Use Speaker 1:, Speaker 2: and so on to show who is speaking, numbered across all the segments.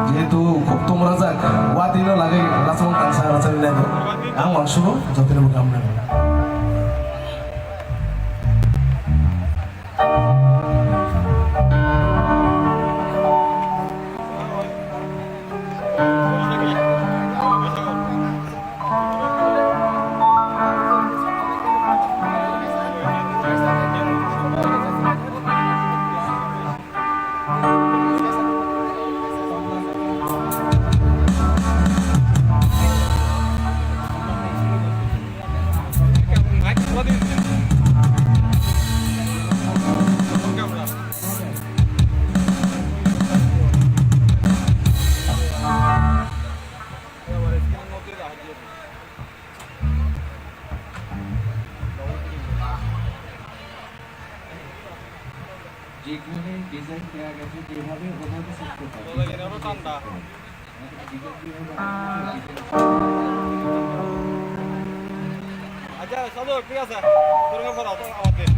Speaker 1: Jitu kok tumur aja, watino lagi langsung tangsa rasa ini aku. Ang wangsu, jauhin bukan benar.
Speaker 2: যেখানে design দেওয়া গেছে যেভাবে ওভাবে set করতে হবে।
Speaker 3: আচ্ছা সাদর ঠিক আছে তোর পর আমাদের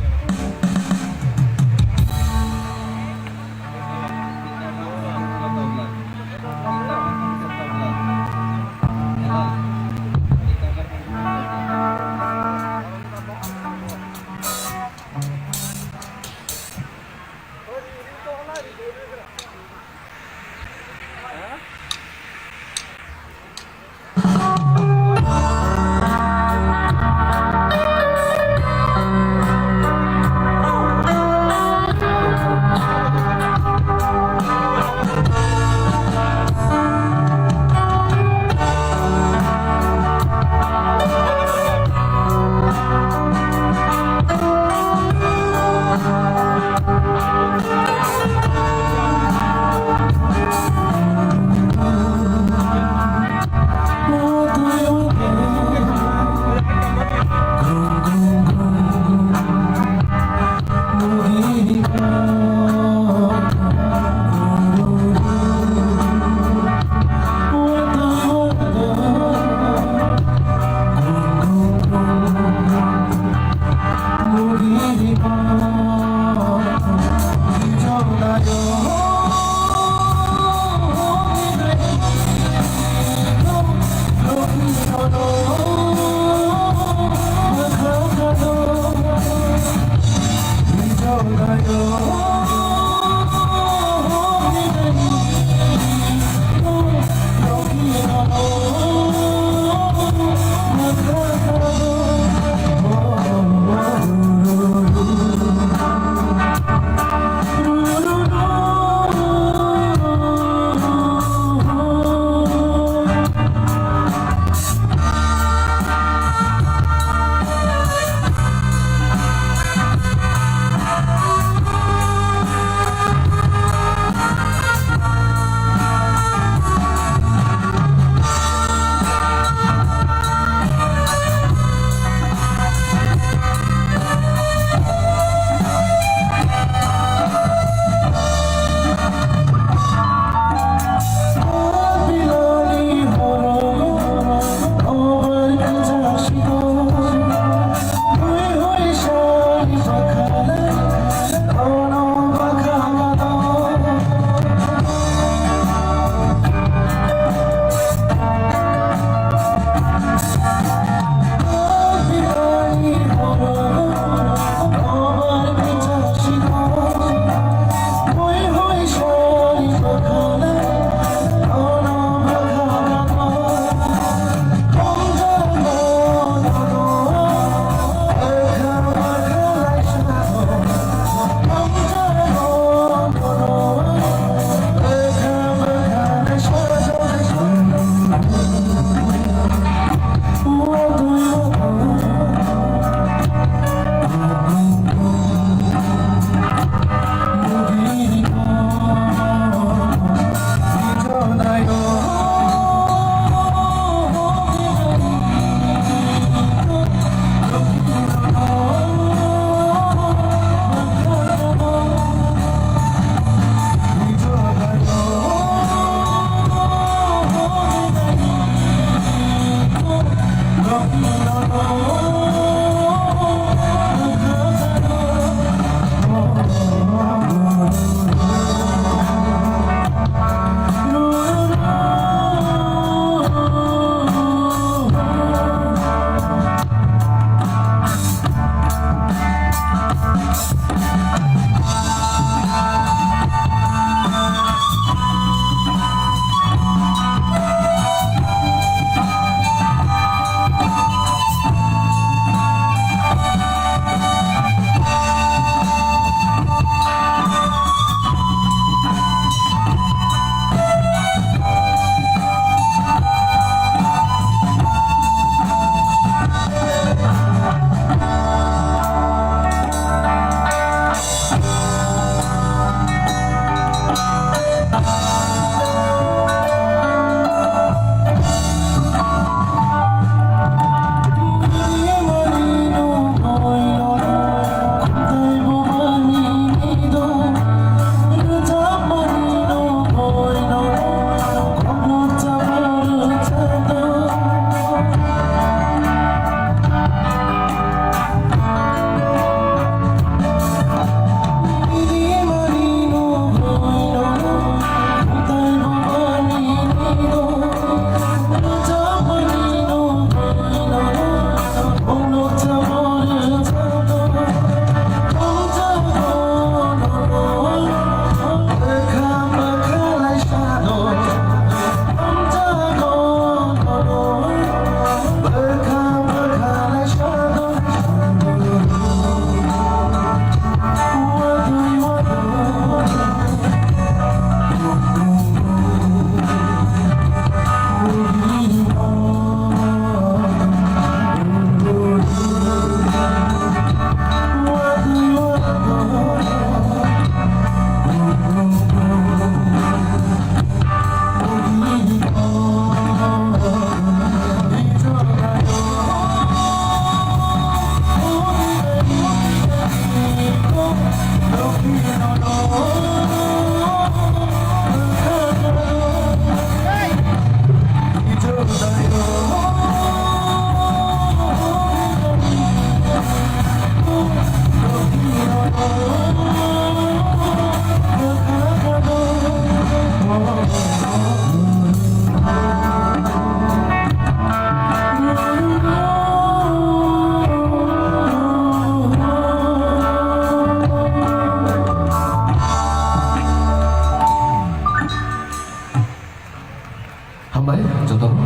Speaker 1: खुलुमबाय जतखौ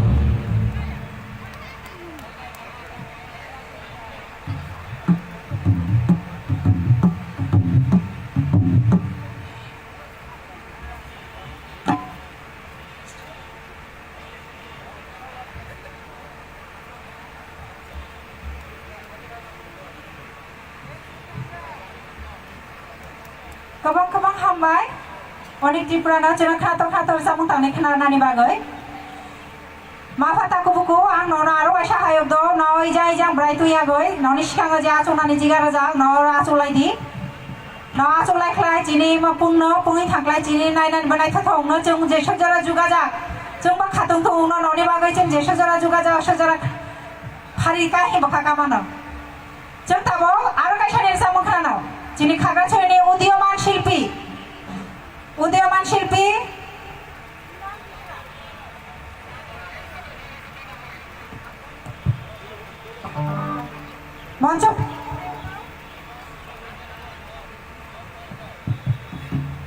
Speaker 4: गोबां हामबाय अनेक टिप्राना जों खाथर जामुं थांनाय खोनानानै बागै मा फाताखौ बुखु आं न'ना आरो आयसा हायब दो न'य जाय जां ब्राय तुयागै न'नि सिखाङो जे आचौनानै जिगारा जा न' आचौलायदि न' आचौलायख्लाय जिनि मा पुंनो पुङै थांख्लाय जिनि नायनानै बनाय थाथावनो जों जेसो जरा जुगा जा जों बा खाथं थौनो न'नि बागै जों जेसो जरा जुगा जा सजरा फारिका हेबखा कामानो जों ताबो आरो कायसानि जामुं खोनानो जिनि खाग्राछड़ीनि उदीयमान शिल्पी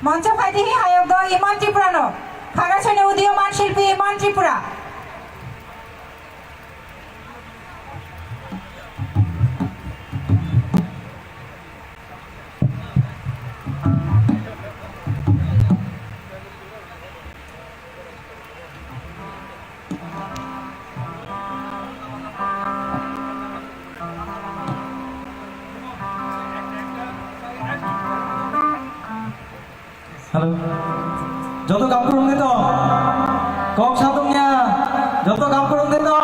Speaker 4: मंच फायदिहि हायब दो इमान त्रिपुरानो खाग्राछड़ीनि उदीयमान शिल्पी इमान Tripura
Speaker 1: Halo, jodoh kampung itu, kok satunya, jodoh kampung itu.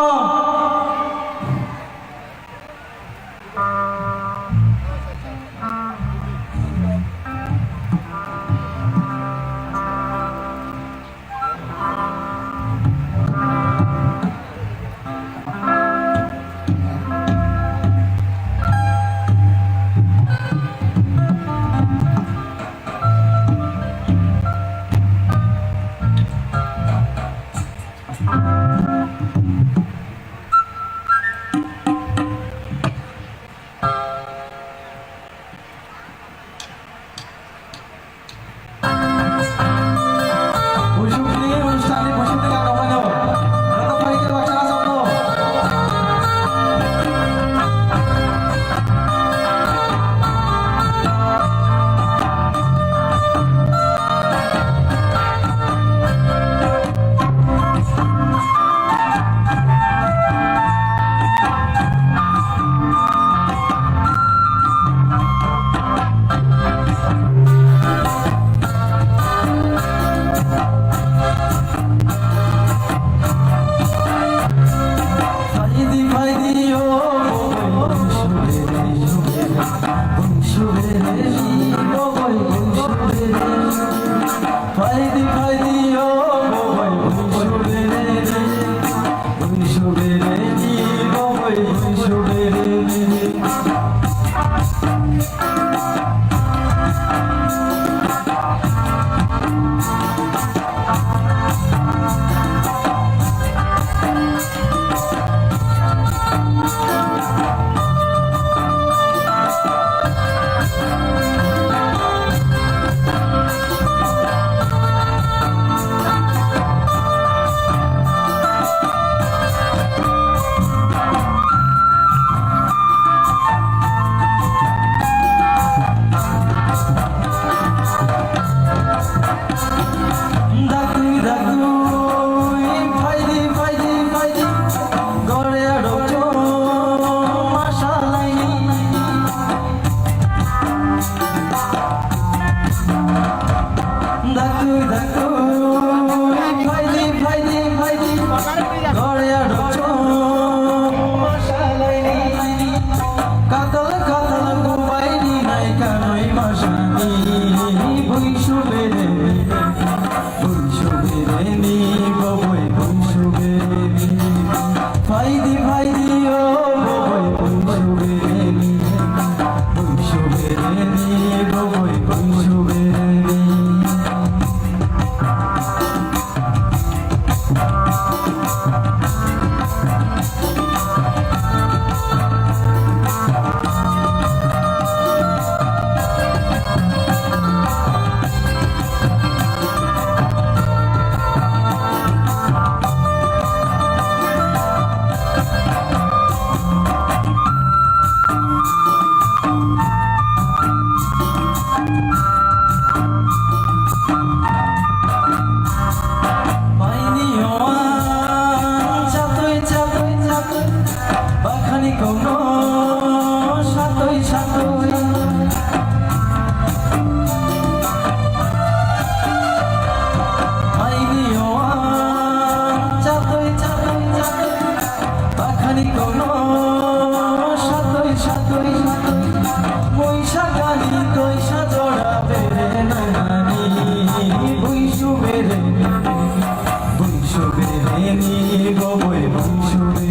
Speaker 1: নি গবই বংশুবে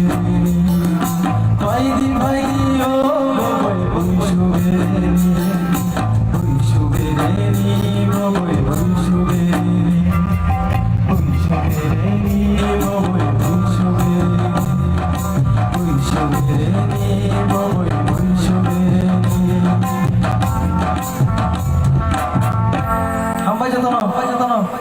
Speaker 1: কয়দিন ভাইগি ও গবই বংশুবে বংশুবে নি গবই বংশুবে বংশুবে নি গবই বংশুবে বংশুবে নি Gavai বংশুবে Hampai jatuh no.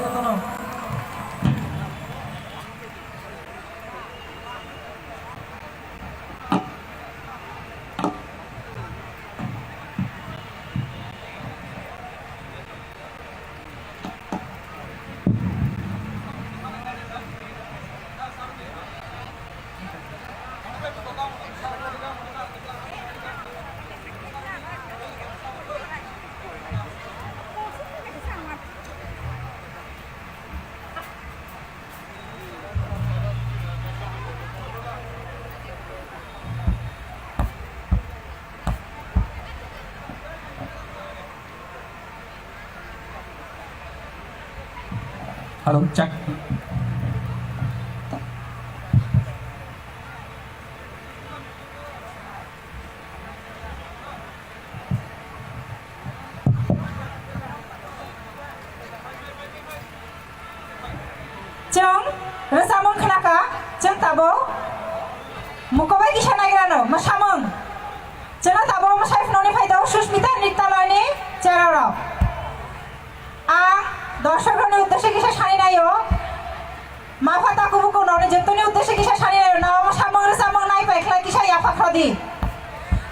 Speaker 1: Halo, cek.
Speaker 4: Jeng, resamung kenaka, jeng tabo, mukobai kisah nagrano, masamung, jeng tabo masai noni faida Susmita Nittaloni, ceroro, দর্শকগণের উদ্দেশ্যে কিসা শানি নাইও মাফা তাকুবুকু ননে যেতনি উদ্দেশ্যে কিসা শানি নাইও নাও সামগ্রী সামগ্রী নাই পাইখলা কিসা ইয়াফা খদি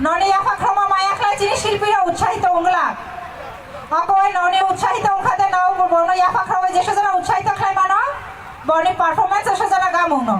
Speaker 4: ননে ইয়াফা ক্রমা মায়াখলা চিনি শিল্পীরা উৎসাহিত উংলা অকয় ননে উৎসাহিত উংখাতে নাও বর্ণ ইয়াফা ক্রমে যে সজনা উৎসাহিত খাই মানো বর্ণে পারফরম্যান্স সজনা গামুং ন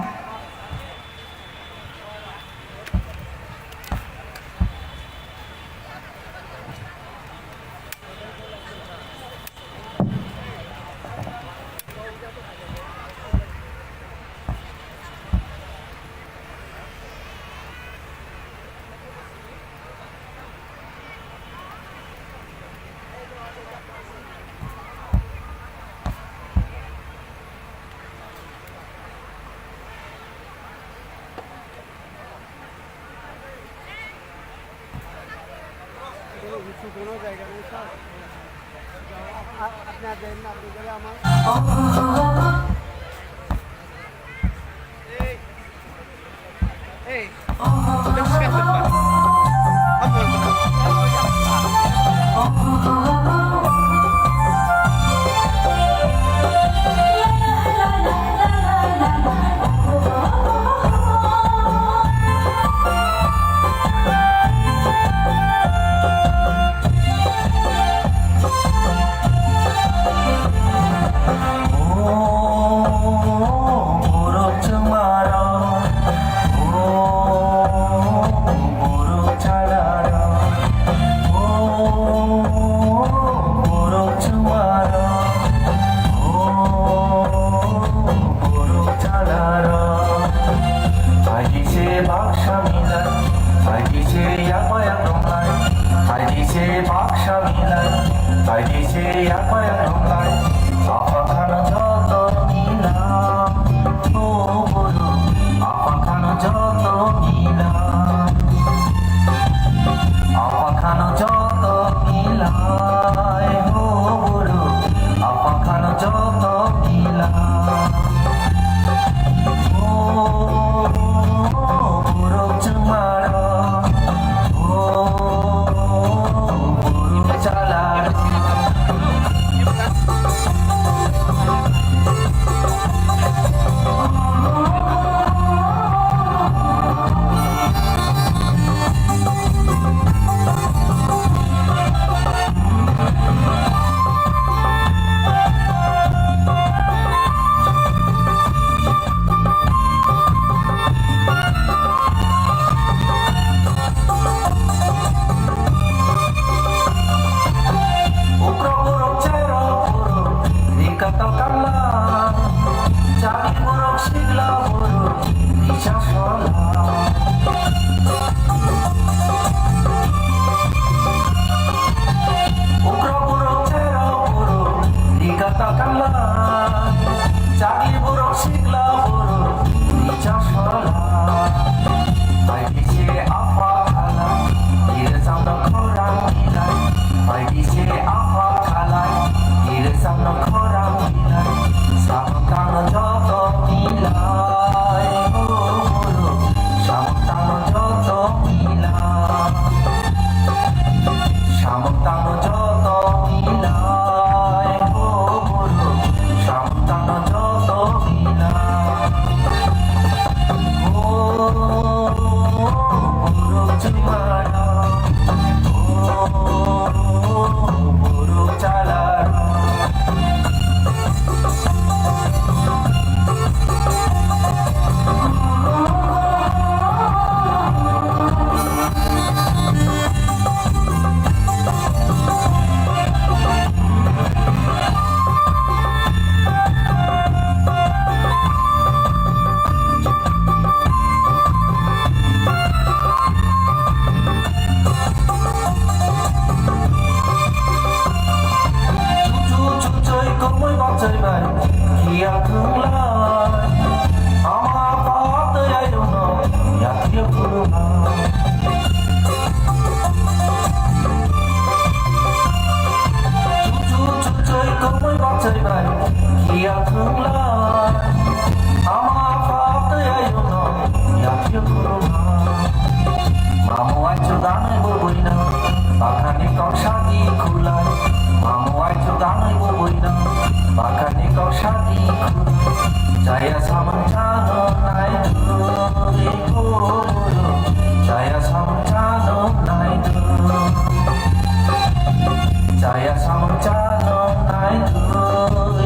Speaker 2: কোনো জায়গা নেই স্যার আপনার দেন না আপনি গেলে আমার
Speaker 1: Katakanlah, cari buruk sigla buruk
Speaker 5: Jaya Samantano Naidu Ikoro Jaya Samantano Naidu Jaya Samantano Naidu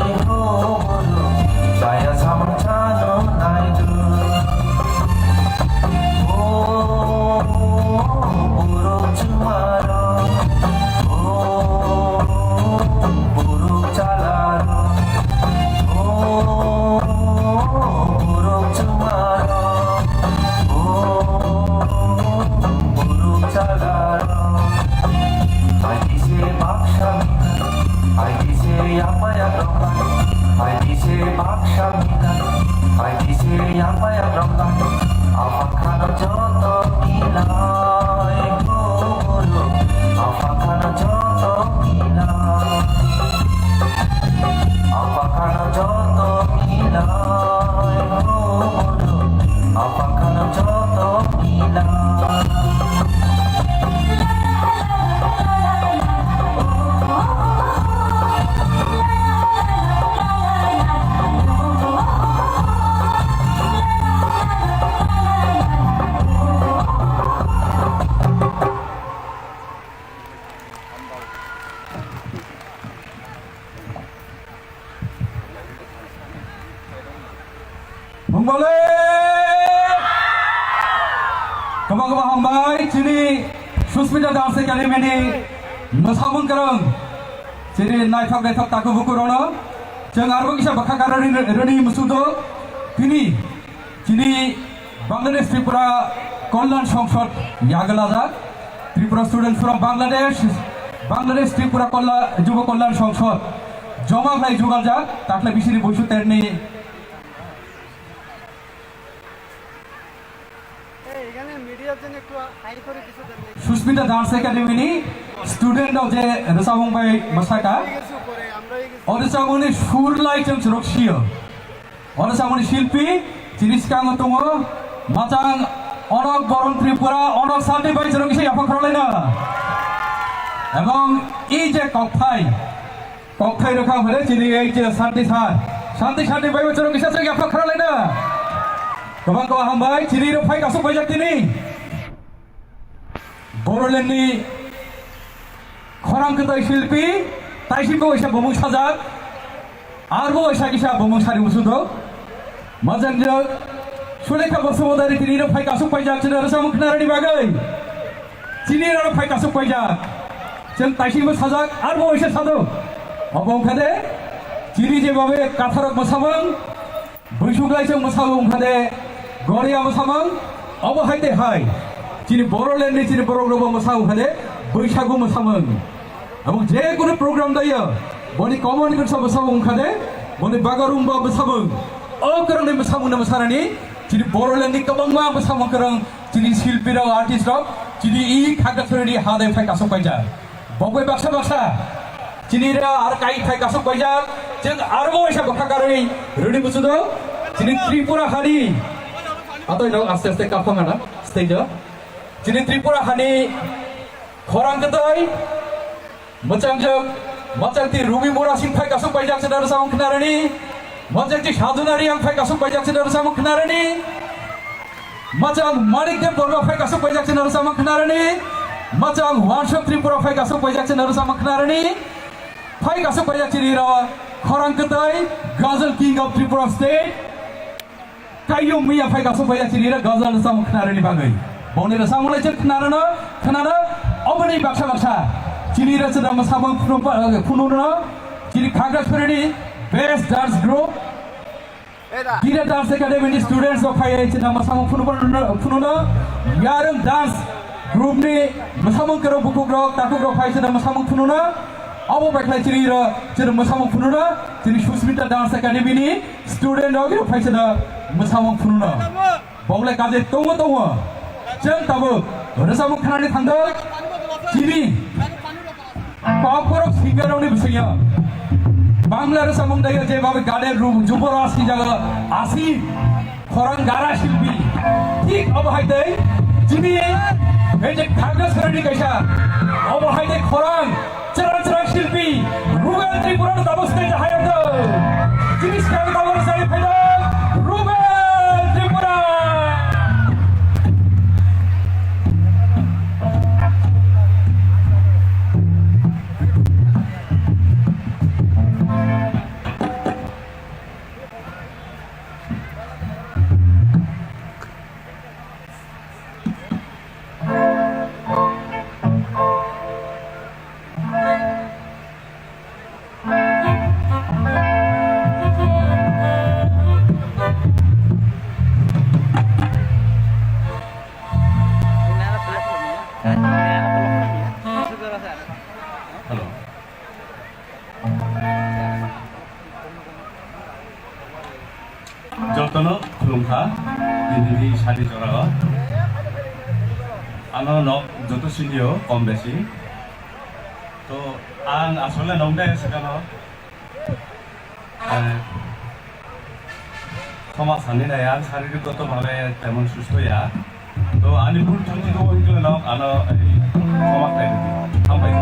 Speaker 5: Ikoro Jaya Samantano Naidu Oh Buruk Cemara Oh Buruk Calaro Buruk cemara, buruk calaro. Haji se baksha mina, haji se apa ya ronggan, haji se baksha mina, haji se apa ya ronggan. Apakah joto milai bolo, apakah joto milai. Apakah joto milai bolo, apakah joto milai.
Speaker 6: Kembang-kembang hambai ciri Susmita Dance Academy ni mosamun kerang ciri naifak taku buku rono jeng arbo kisah bakal rani musudo kini ciri Bangladesh Tripura Kollan Songsod Yagalaja Tripura students from Bangladesh Tripura Juba Kollan Songsod Joma Bhai Jugalja takle bisiri bosu terni Susmita Dance Academy ni student of the Rasabung by Masaka or the Samuni Shur Light and Roxio or the Samuni Shilpi Chiriskang Tomo Matang Onok Boron Tripura Onok Sunday by Roxy Upper Carolina among each Kokpai Kokpai Chili Age Sunday by Roxy Upper Carolina Kembang-kembang hambai ciri rupai kasuk pajak ini Boroland ni khorang ketai shilpi taisibo isa bomong sajak arbo isa kisa bomong sari musudo majanjak Sulekha Basumodari tini rupai kasuk pajak cina rasa muknarani bagai cini rupai kasuk pajak jeng taisibo sajak arbo isa sado abong kade ciri je babe katharok mosamang Buisuglai jeng mosabong kade Goria mosamang abo haite hai Cini Boroland ni cini program mosaung kade Buisagu mosamang Abang je kono program daya boni common kan mosamang kade boni bagarumba mosamang o kerang ni mosamang na mosarani cini Boroland ni kabangma mosamang kerang cini shilpi rao artist rao cini I khagda thori hade phai kasuk paija bogoi baksa cini ra ar kai phai kasuk paija jeng arbo isa bakakarei rudi musudo cini Tripura hari atau itu aste-aste kapang ada stage Cini Tripura hani khorang ketai macang ti Ruby Mora sing phai kasuk pajak sedar samang kenarani macang ti Sadunari yang phai kasuk pajak sedar samang kenarani macang Manik Dev Borba phai kasuk pajak sedar samang kenarani macang Wanshop Tripura phai kasuk pajak sedar samang kenarani phai kasuk pajak ciri ra khorang ketai Ghazal King of Tripura State Kayu Mia phai kasuk pajak ciri ra Ghazal samang kenarani bagai Boni rasa mulai cek kenara obani baksa ciri rasa dalam sabang pununa ciri kagras perni best dance group Gira Dance Academy students of Phai dalam sabang pununa yarang dance group ni sabang kero buku group taku group Phai dalam sabang pununa abo bakla ciri ra dalam sabang pununa ciri Susmita Dance Academy ni student of Phai dalam sabang pununa boleh kaje tunggu Jeng tabu, rasa muknani tanda, ciri, paporok singer oni bisnya. Bangla rasa mukdaya je babe garden room jubor asi jaga asi, khorang gara shilpi. Tik अब हाइदे, ciri, ये जे खागस करने कैसा, अब हाइदे khorang cerang-cerang শিল্পী রুবেল ত্রিপুরার ব্যবস্থায় হায়াত জিনিস খেয়াল খবর সারি ফেলে Rubel Tripura
Speaker 3: Halo. Jotono khulumkha dinini sadi jorao ano nok joto sinio kom beshi to ang asole nongde sekano সমাজ সানি নাই আর শারীরিকগতভাবে তেমন সুস্থ ইয়া তো আলিপুর চন্দ্রিক হইলে নক আনো সমাজ তাই হামবাই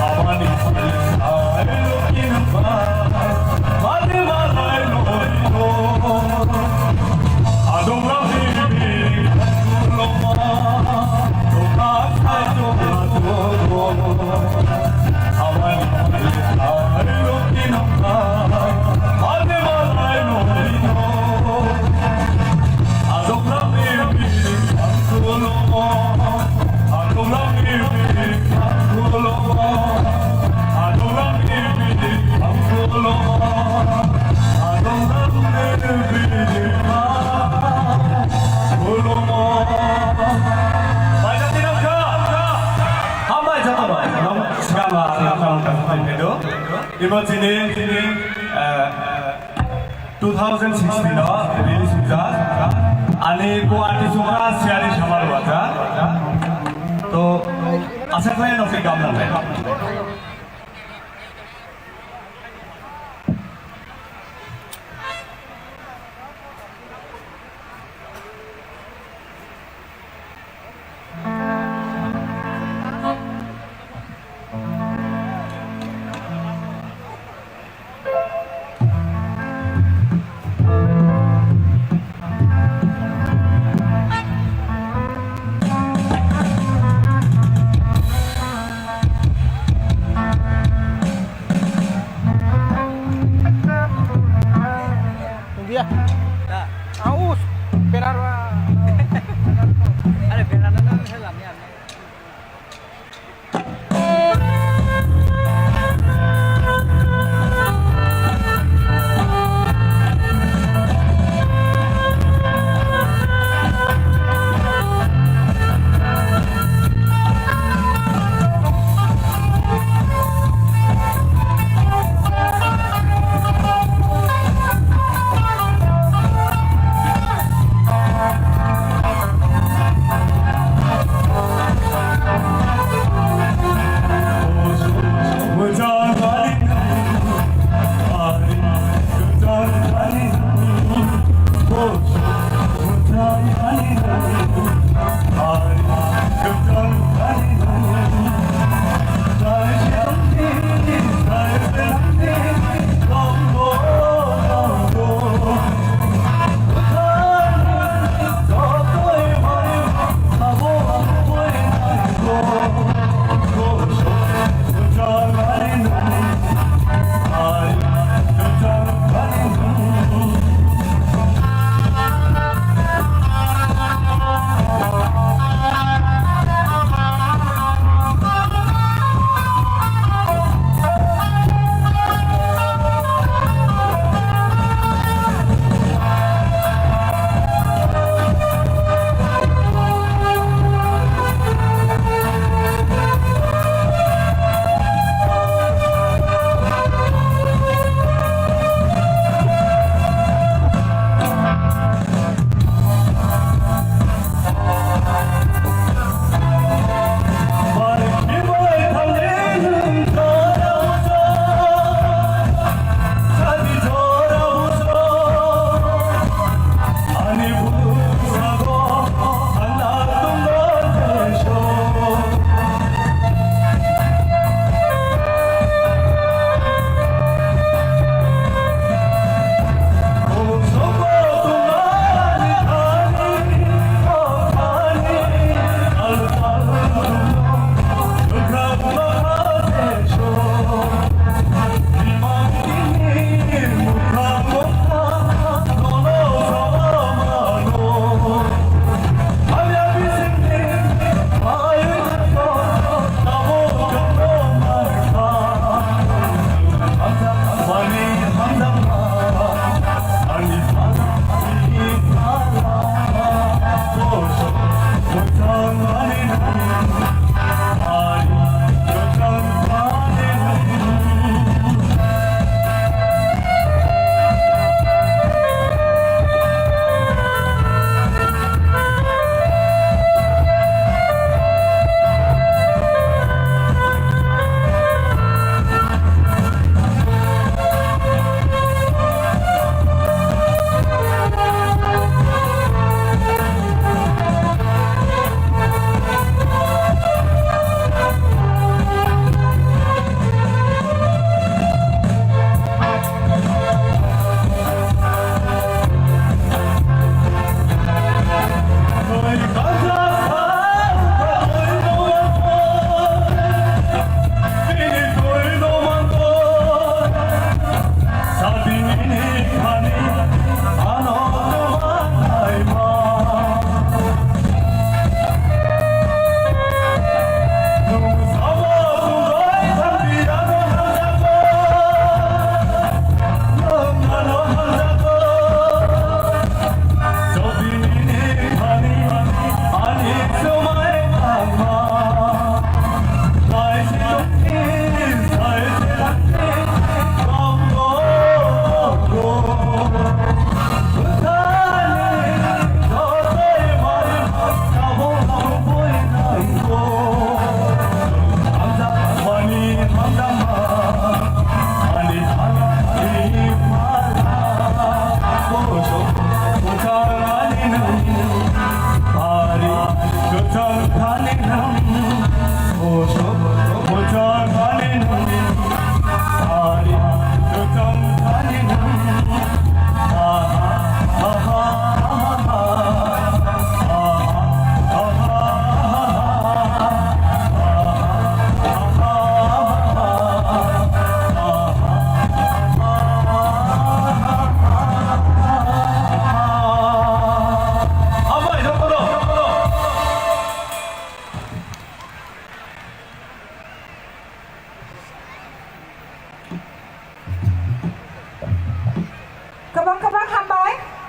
Speaker 3: 아마니 살살 웃기는 밤 마지막 날 노리고 아동라비비 불러봐 너가 살려놔도 아마니 살살 웃기는 밤 마지막 날 노리고 아동라비비 불러봐 아동라비비 불러봐 이번 진이 2016년 리리즈입니다. 아니 그 아티스트가 시아리 샤마로 왔다. 또 아사카에 넣을 감사합니다.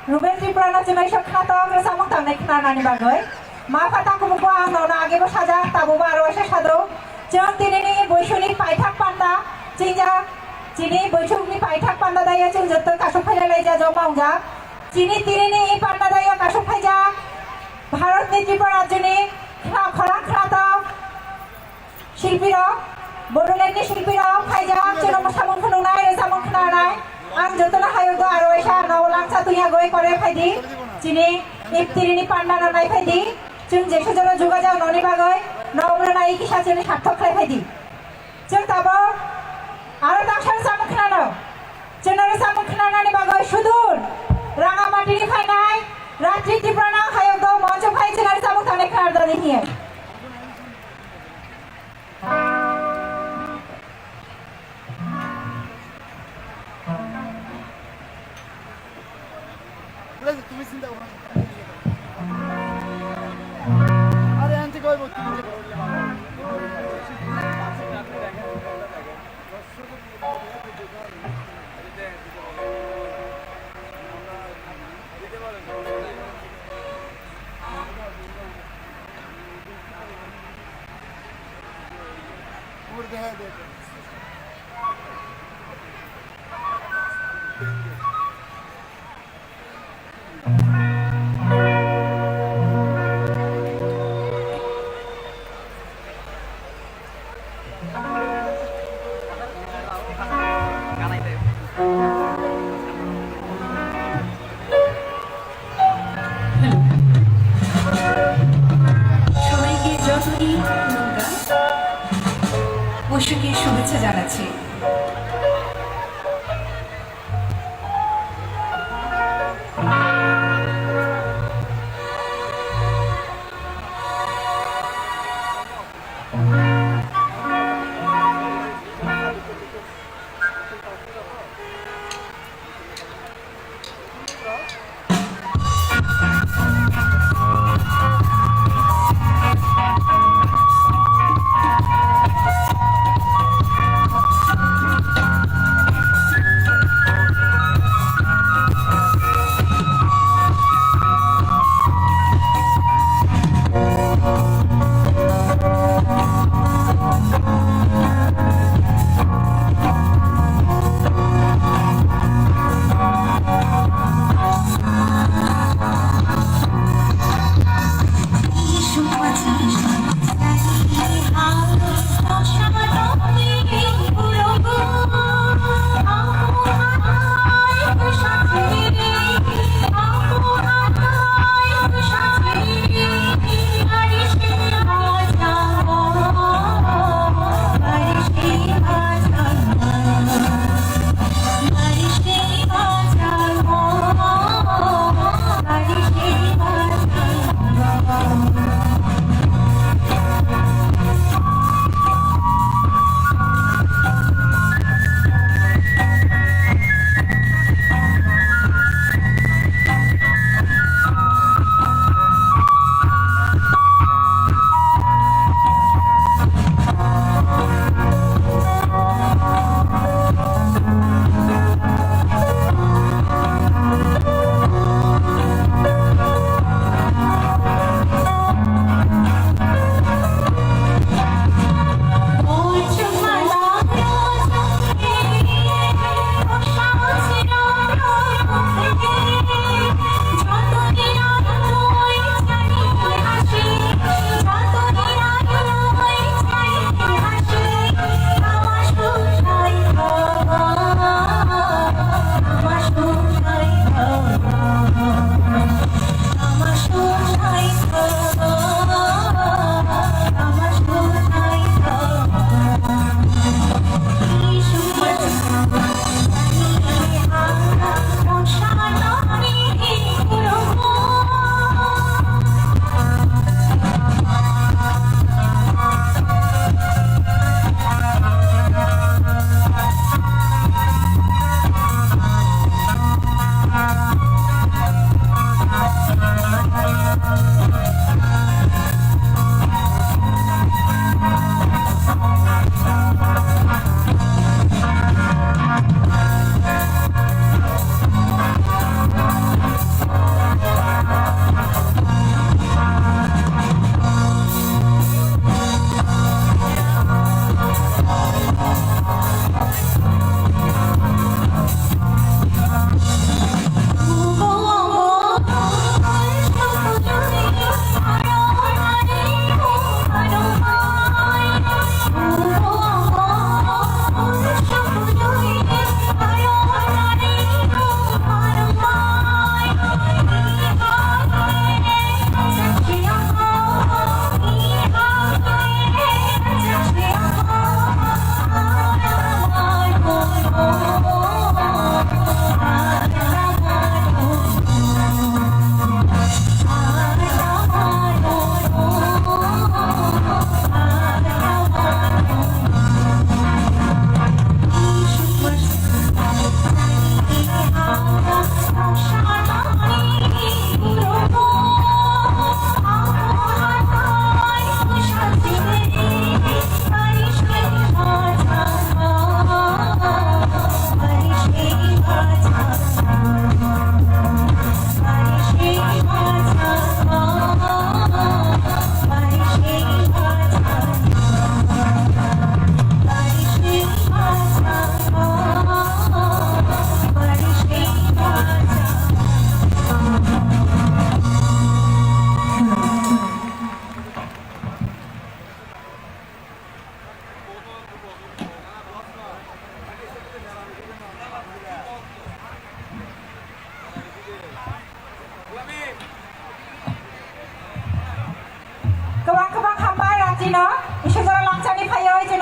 Speaker 4: Ruben Triprana Jemai Shokhato Samung Tang Nekhnani Bagoy Mafata Kubuko Angona Agebo Saja Tabu Baro Shado Jong Tinini Boishuni Paitak Panda Jinja Jini Boishuni Paitak Panda Daya Jinjata Kasupaya Leja Jomanga Jini Tinini Panda Daya Kasupaya Bharat Tripura Jini Khara Khata Shilpiro Bodolendi Shilpiro Paja Chino Samung Khunai Samung Khnanai Ang jotona hayudo aro esa no langsa tuya goi kore phaidi chini iptirini panda na nai phaidi chung je sejoro juga jao noni bagoi no bra nai kisa chini sathok khai phaidi chung tabo aro dakshan samukhna no chenore samukhna nani bagoi sudur ranga matini phainai ratri tiprana hayudo moncho phai chenore samukhane khar dani hiye
Speaker 2: তুমি চিন্তা করো আরে aunty কইব তুমি পুরো দেখা দেখো
Speaker 7: সবাইকে যতই বৈশাখী শুভেচ্ছা জানাচ্ছি।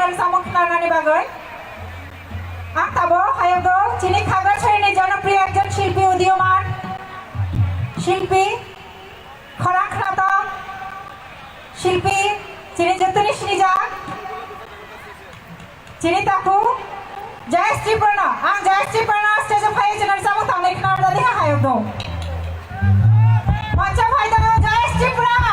Speaker 4: traditional samung khnarnani bagoi ang tabo hayang do chini Khagraছড়িনি জনপ্রিয় একজন শিল্পী উদীয়মান শিল্পী খরাং খ্যাত শিল্পী chini Jyotish Nijak chini taku Jayashree Prana ang Jayashree Prana stage of high general samung tangni khnarda diha hayang do Mancha bhai da Jayashree Prana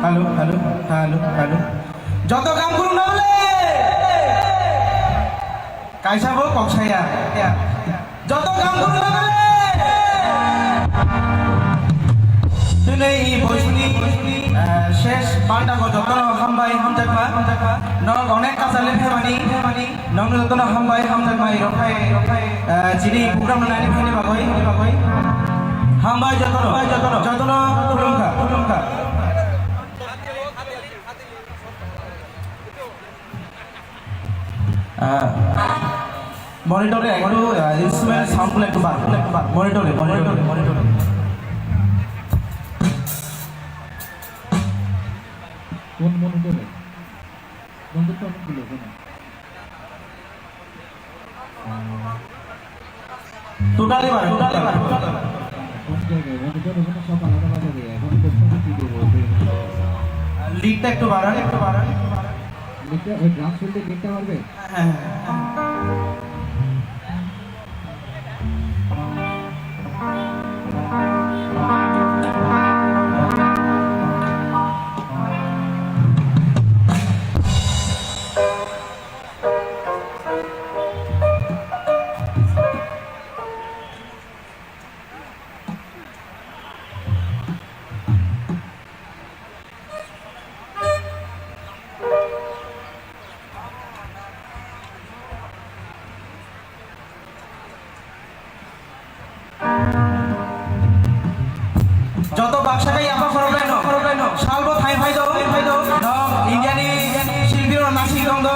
Speaker 1: hello hello hello hello যত কাম করুন না বলে কাইসাবো কক্সাইয়া যত কাম করুন না বলে দিনে এই বৈশুনি শেষ পাল্টা গো যত হামবাই হামজাকমা নক অনেক কাঁচা লেখে মানি নক যত হামবাই হামজাকমা এই রখাই যিনি প্রোগ্রাম নানি ফাইনি বাগই হামবাই যত খুলুমখা মনিটরে একটু ইনস্ট্রুমেন্ট সাউন্ডগুলো একটু বার মনিটরে
Speaker 2: কোন মনিটরে মনিটর তো অনেকগুলো কেন
Speaker 1: টোটালি বার
Speaker 2: কোন জায়গায় মনিটর ওখানে সব আলাদা আলাদা দিয়ে এখন কোথাও কি দেবো
Speaker 1: লিডটা একটু বাড়ান
Speaker 2: লিখতে ওই গ্রাফ শুনতে লিখতে পারবে
Speaker 1: হ্যাঁ যত বাক্সাকাই আপা ফরবেন সালবো থাই ফাইদো নম ইন্ডিয়ানি শিল্পীর নাসি গঙ্গ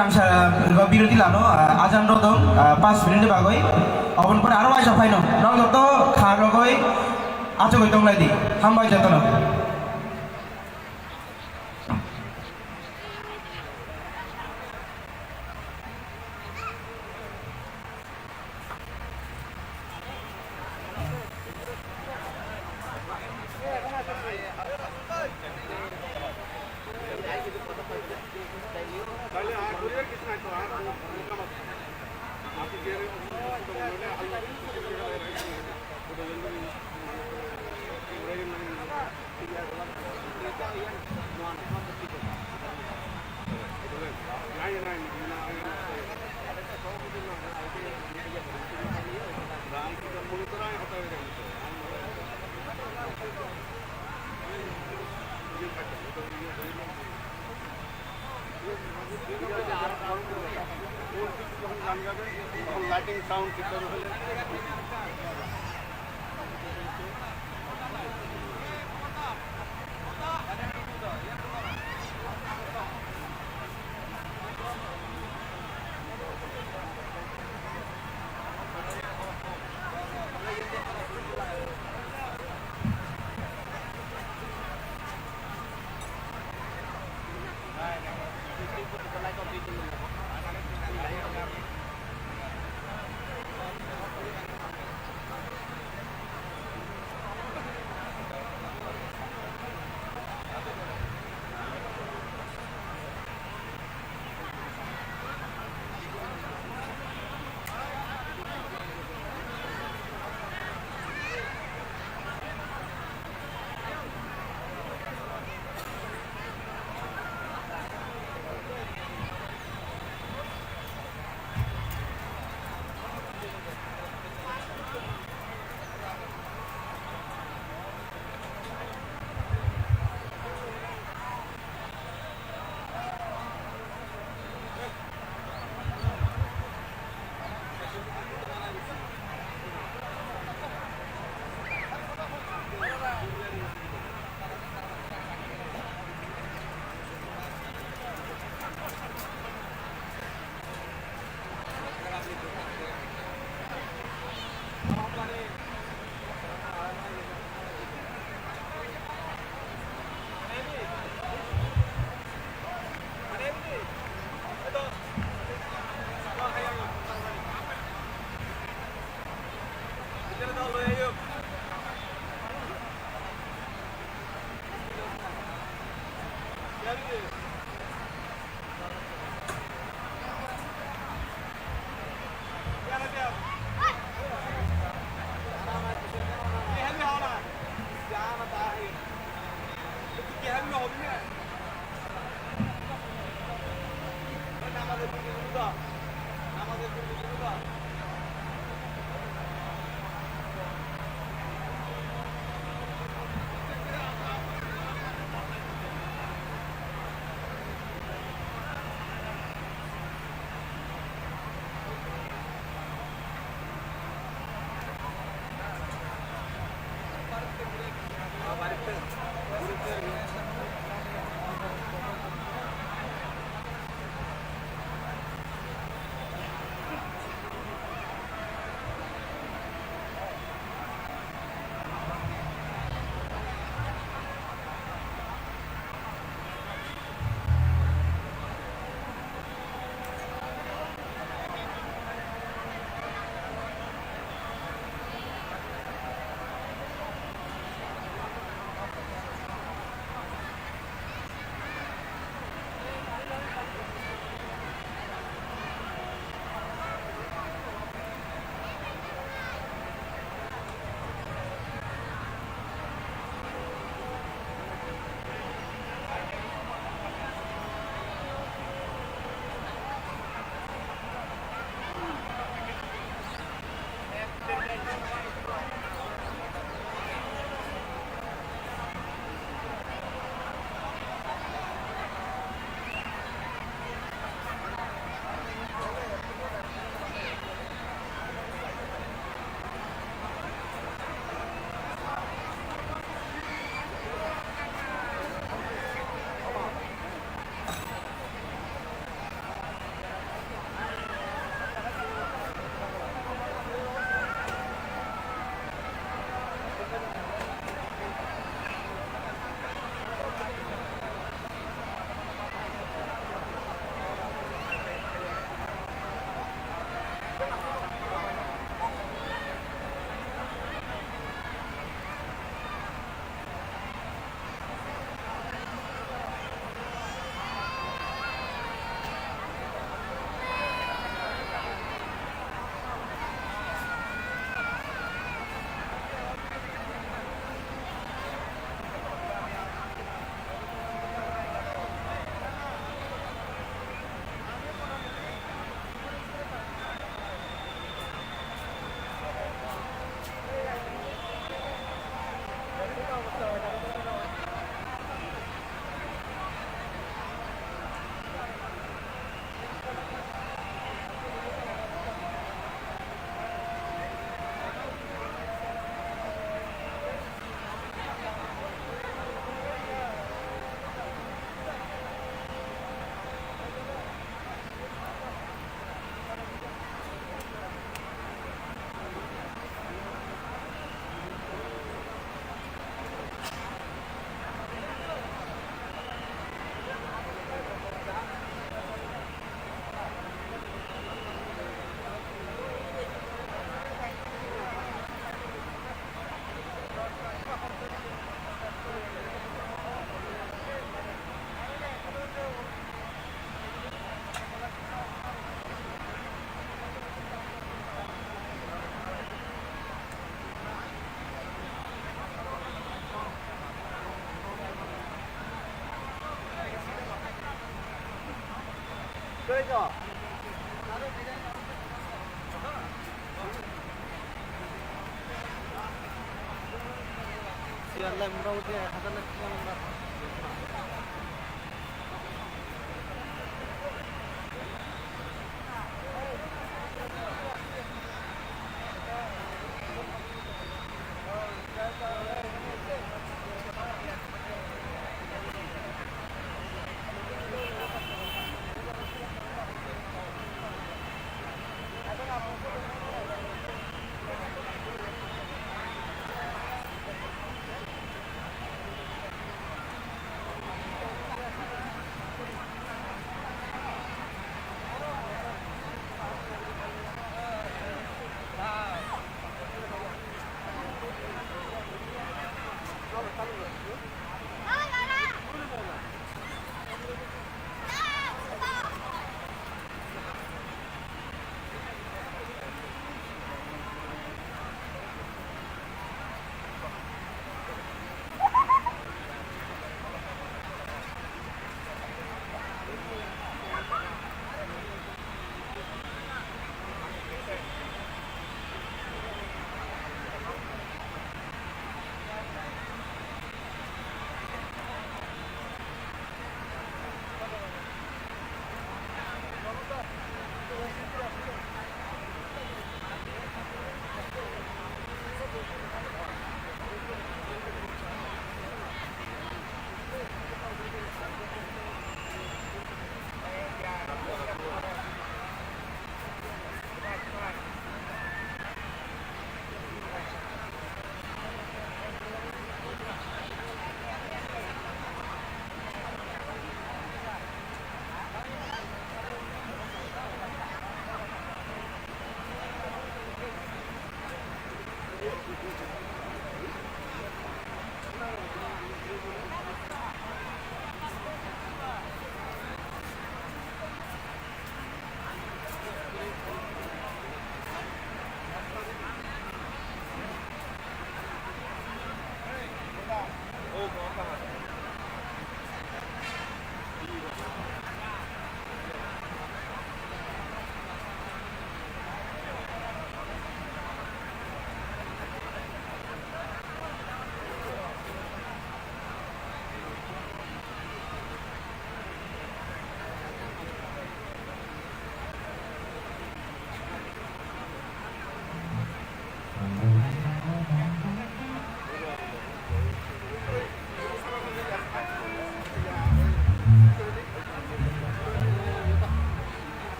Speaker 1: rangsa biroti lano ajan rodong 5 minute bagoi obon pore aro aisa phaino rong joto kharo goi acho goi tonglai di hambai jatono
Speaker 2: lighting sound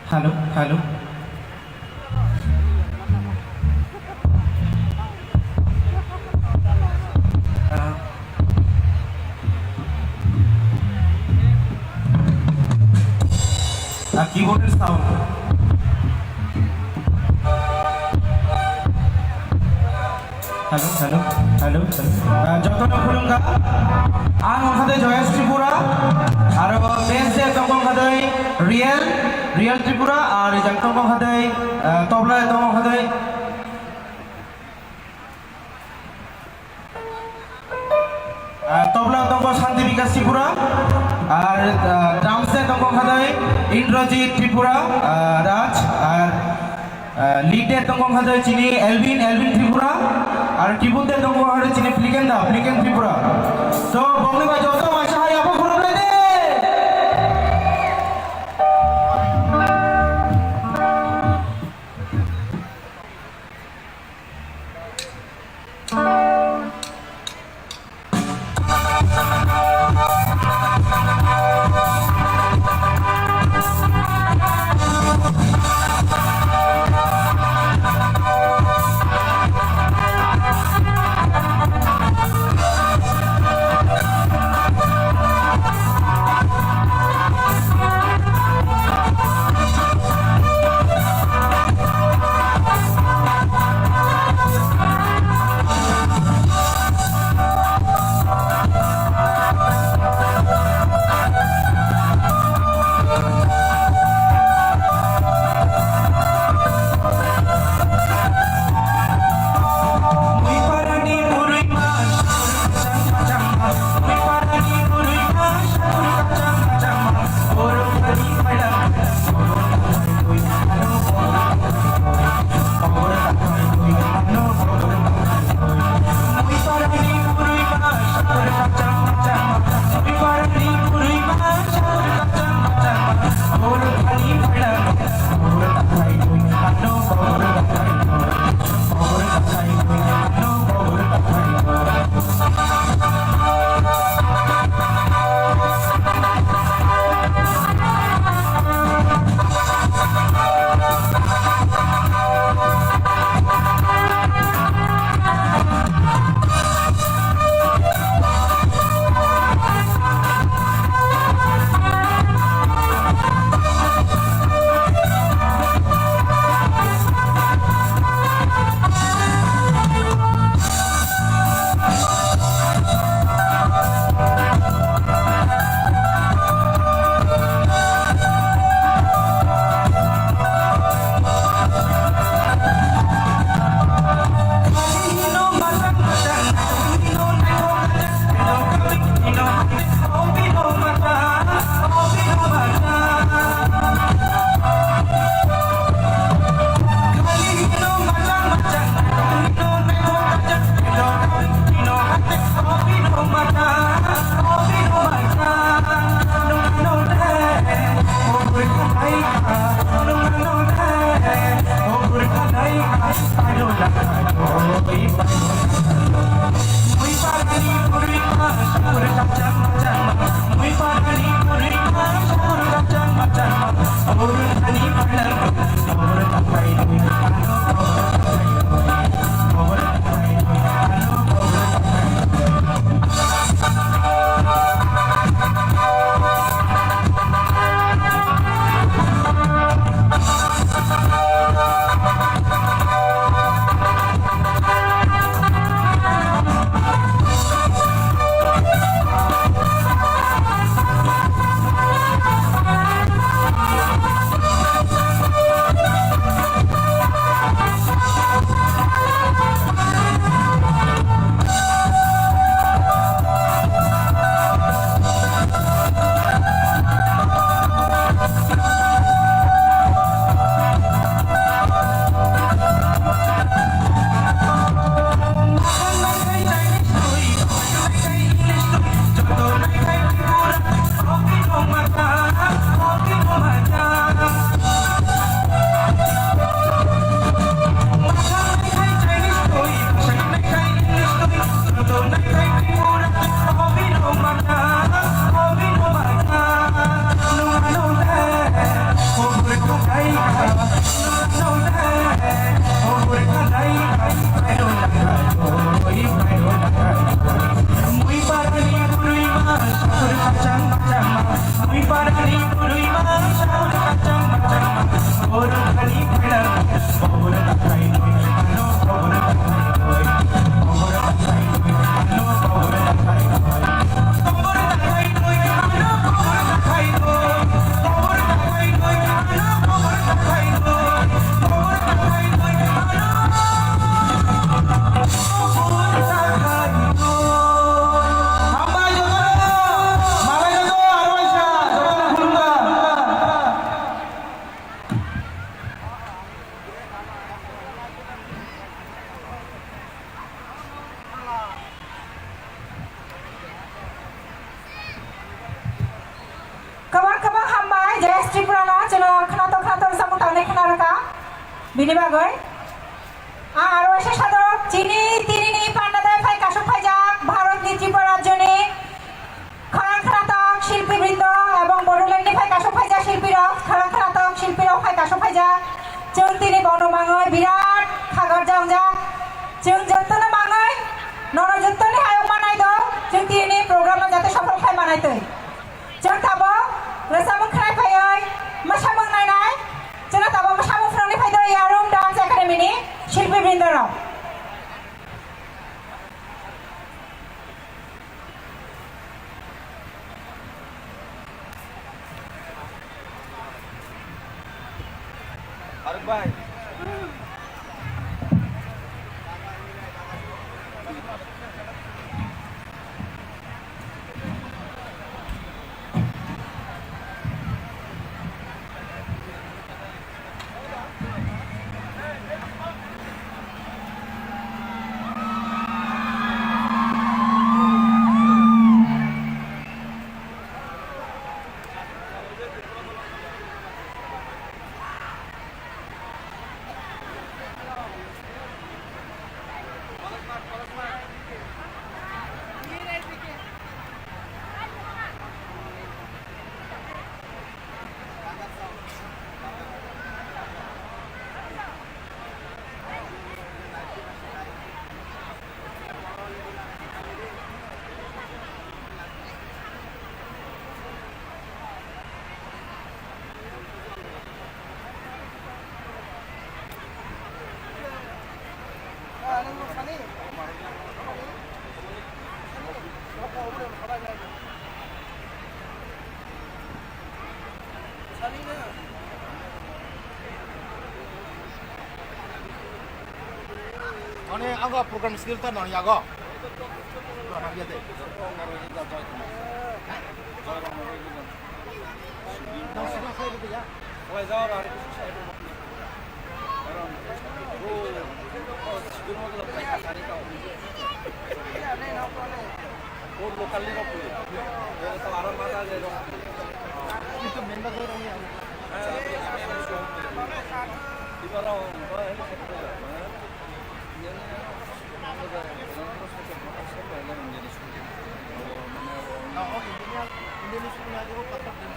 Speaker 1: hello hello কিবোর্ডের সাউন্ড হ্যালো হ্যালো হ্যালো যতটা খুলুঙ্গা आं ओंखादों जयेश त्रिपुरा और बेस्ट दं ओंखादों real Tripura और जंतों ओंखादों तबला दं ओंखादों तबला दं शांति विकास त्रिपुरा और ड्रामसे दं ओंखादों इंद्रजीत त्रिपुरा राज और लीडे दं ओंखादों चिनी एलविन त्रिपुरा और कीबोर्डे दं ओंखादों चिनी फ्लिकेन त्रिपुरा तो बंगली बाजो तो माशा हाय आपको खुलुम ले दे পাইলো না ওই পাইলো মুই পারানি পুরিমা সাগর কাচান মাচান মুই পারানি পুরিমা সাগর কাচান মাচান ওর খানি পাইলো ওর তাকাই আনো ওর তাকাই আনো ওর
Speaker 4: Bini bagoy. Aro এসে সাধক চিনি তিনিনি পান্ডাদায় ফাই কাশু ফাইজাক ভারত নি ত্রিপুরা রাজ্যনি খরাখরাতক শিল্পীবৃন্দ এবং বড়োল্যান্ডনি ফাই কাশু ফাইজা শিল্পীরা খরাখরাতক শিল্পীরাও ফাই কাশু ফাইজা जों তিনি বনমাঙৈ বিরাট খাগর জাংজা जों যতন মাঙৈ নর যতনি হায়ক মানাই দ जों তিনি প্রোগ্রাম যাতে সফল খাই মানাইতৈ जों তাবো রসামুখ খাই ফাইयै মাসামুখ নাইনাই जों তাবো মাসামুখ ফ্রনি ফাইদৈ ইয়ারুম dance একাডেমিনি শিল্পীবৃন্দরা
Speaker 8: Ini agak program skill tu nani agak. Anak dia deh. Itu Indonesia punya aja kotak dan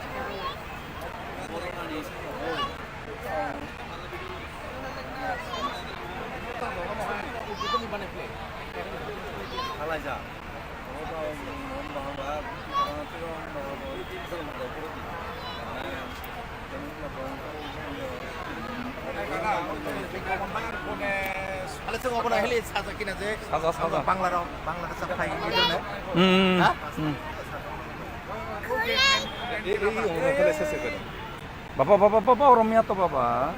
Speaker 8: Alas ngomong ahli saja kina je. Saja. Bangla sampai gitu nih.
Speaker 5: Bapak orangnya tuh bapak.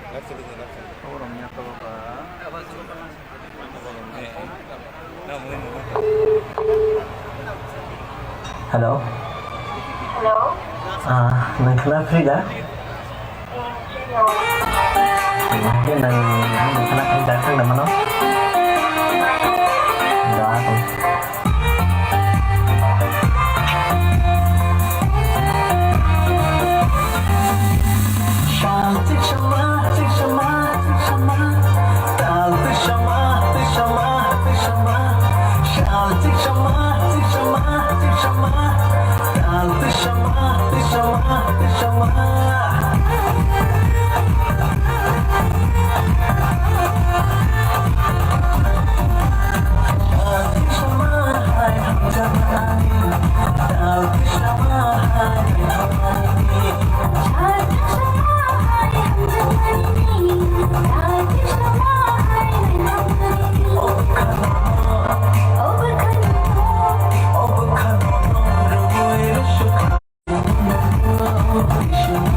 Speaker 5: Orangnya tuh bapak. Halo.
Speaker 9: Halo.
Speaker 5: Nangkla free dah? Mungkin nangkla kerja kan dah mana? Dah aku.
Speaker 9: Oh,